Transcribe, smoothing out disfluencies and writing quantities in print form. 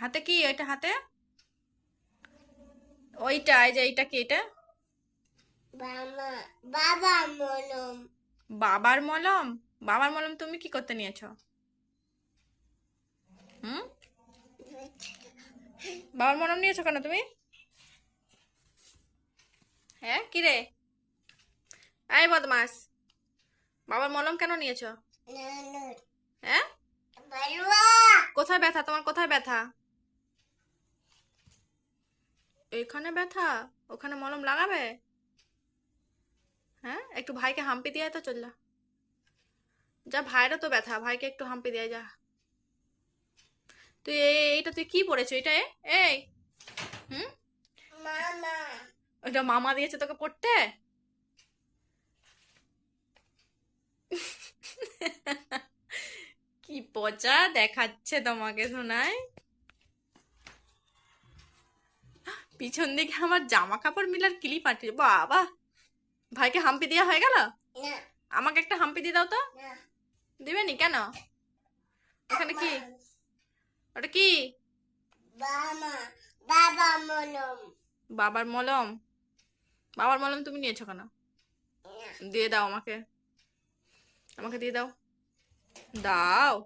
হাতে কি ওইটা হাতে? ওইটা এই যে এইটা কি এটা? বাবা মলম। বাবার মলম? বাবার মলম তুমি কি করতে নিয়েছো? হুম? বাবার মলম নিয়েছো কেন তুমি? হ্যাঁ কি রে? এই বদমাস, বাবার মলম কেন নিয়েছো? হ্যাঁ? কোথায় ব্যথা তোমার, কোথায় ব্যথা? এখানে ব্যথা? ওখানে মলম লাগাবে? হ্যাঁ, একটু ভাইকে হাম্পি দিয়ে আয় তো, চল যা। যা, ভাইরও তো ব্যথা, ভাইকে একটু হাম্পি দিয়ে আয়, যা। তুই এইটা তুই কি পড়েছো এটা? এই, হুম, মামা। ওইটা মামা দিয়েছে তোকে পড়তে? কি পচা দেখাচ্ছে তোমাকে শোনায়। পিছন দিকে আমার জামা কাপড় মিলার ক্লিপ আটকে, বাবা। ভাইকে হাম্পি দেওয়া হয়ে গেল? না। আমাকে একটা হাম্পি দিয়ে দাও তো। না। দিবেনি কেন? ওখানে কি? ওটা কি? বাবা। বাবা মলম। বাবার মলম? বাবার মলম তুমি নিয়েছো কেন? দিয়ে দাও আমাকে, আমাকে দিয়ে দাও। দাও।